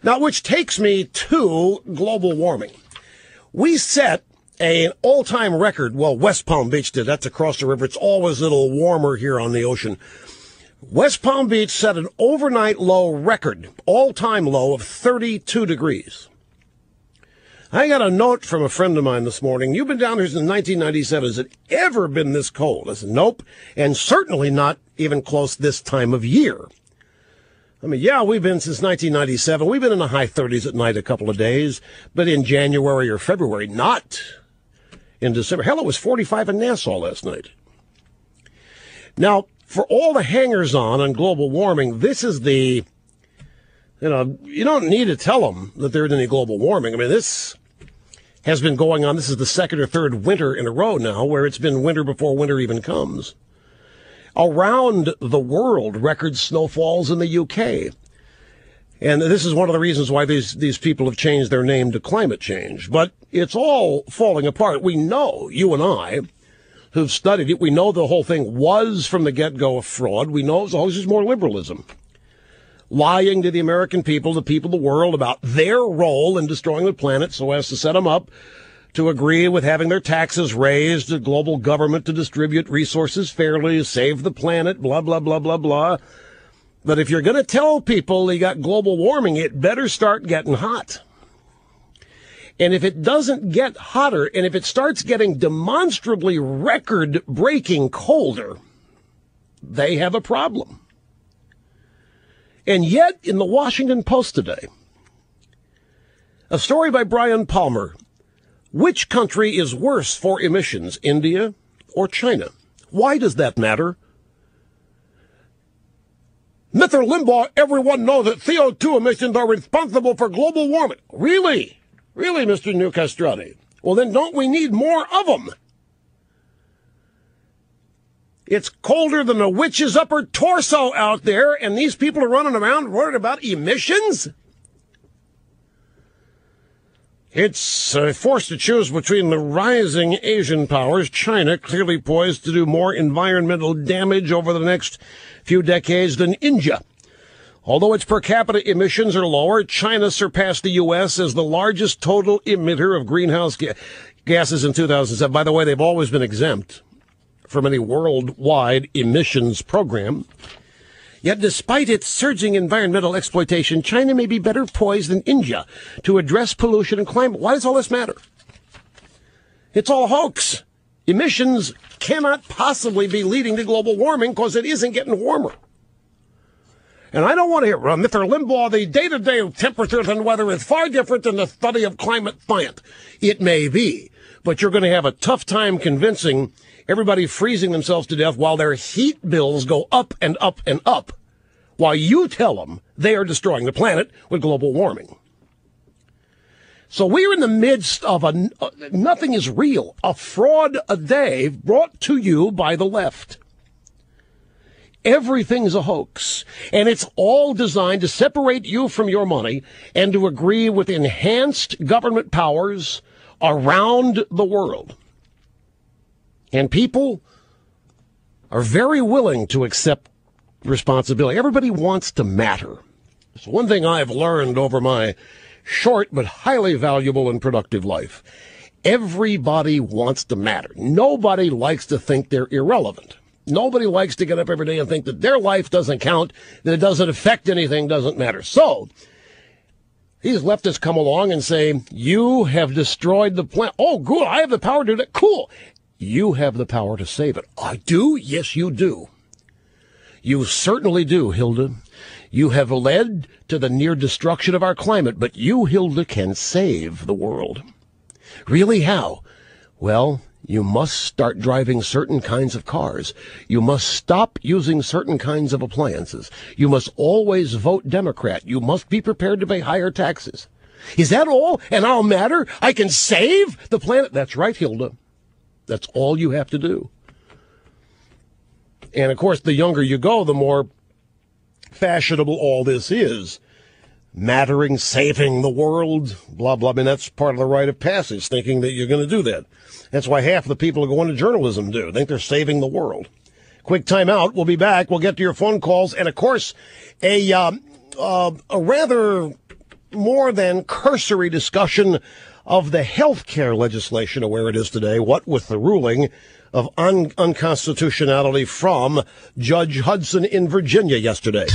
Now, which takes me to global warming. We set an all-time record. Well, West Palm Beach did. That's across the river. It's always a little warmer here on the ocean. West Palm Beach set an overnight low record, all-time low of 32 degrees. I got a note from a friend of mine this morning. You've been down here since 1997. Has it ever been this cold? I said, nope, and certainly not even close this time of year. I mean, yeah, we've been since 1997. We've been in the high 30s at night a couple of days, but in January or February, not in December. Hell, it was 45 in Nassau last night. Now, for all the hangers-on global warming, this is the, you don't need to tell them that there isn't any global warming. I mean, this has been going on. This is the second or third winter in a row now where it's been winter before winter even comes. Around the world, record snowfalls in the UK. And this is one of the reasons why these people have changed their name to climate change. But it's all falling apart. We know, you and I, who've studied it, we know the whole thing was from the get-go a fraud. We know it was always just more liberalism. Lying to the American people, the people of the world, about their role in destroying the planet so as to set them up to agree with having their taxes raised, the global government to distribute resources fairly, save the planet, blah, blah, blah, blah, blah. But if you're going to tell people you got global warming, it better start getting hot. And if it doesn't get hotter, and if it starts getting demonstrably record-breaking colder, they have a problem. And yet, in the Washington Post today, a story by Brian Palmer, which country is worse for emissions, India or China? Why does that matter? Mr. Limbaugh, everyone knows that CO2 emissions are responsible for global warming. Really? Really, Mr. New Castrati? Well, then don't we need more of them? It's colder than a witch's upper torso out there, and these people are running around worried about emissions? It's forced to choose between the rising Asian powers, China clearly poised to do more environmental damage over the next few decades than India. Although its per capita emissions are lower, China surpassed the U.S. as the largest total emitter of greenhouse gases in 2007. By the way, they've always been exempt from any worldwide emissions program. Yet despite its surging environmental exploitation, China may be better poised than India to address pollution and climate. Why does all this matter? It's all a hoax. Emissions cannot possibly be leading to global warming because it isn't getting warmer. And I don't want to hear Mr. Limbaugh, the day-to-day temperatures and weather is far different than the study of climate science. It may be, but you're going to have a tough time convincing everybody freezing themselves to death while their heat bills go up and up and up, while you tell them they are destroying the planet with global warming. So we're in the midst of nothing is real, a fraud a day brought to you by the left. Everything's a hoax, and it's all designed to separate you from your money and to agree with enhanced government powers around the world. And people are very willing to accept responsibility. Everybody wants to matter. It's one thing I've learned over my short but highly valuable and productive life. Everybody wants to matter. Nobody likes to think they're irrelevant. Nobody likes to get up every day and think that their life doesn't count, that it doesn't affect anything, doesn't matter. So these leftists come along and say, you have destroyed the planet. Oh, good, I have the power to do that. Cool. You have the power to save it. I do? Yes, you do. You certainly do, Hilda. You have led to the near destruction of our climate, but you, Hilda, can save the world. Really, how? Well, you must start driving certain kinds of cars. You must stop using certain kinds of appliances. You must always vote Democrat. You must be prepared to pay higher taxes. Is that all? And I'll matter? I can save the planet? That's right, Hilda. That's all you have to do. And, of course, the younger you go, the more fashionable all this is. Mattering, saving the world, blah, blah. I mean, that's part of the rite of passage, thinking that you're going to do that. That's why half the people who go into journalism do. Think they're saving the world. Quick time out. We'll be back. We'll get to your phone calls. And, of course, a a rather more than cursory discussion of the health care legislation, where it is today, what with the ruling of unconstitutionality from Judge Hudson in Virginia yesterday.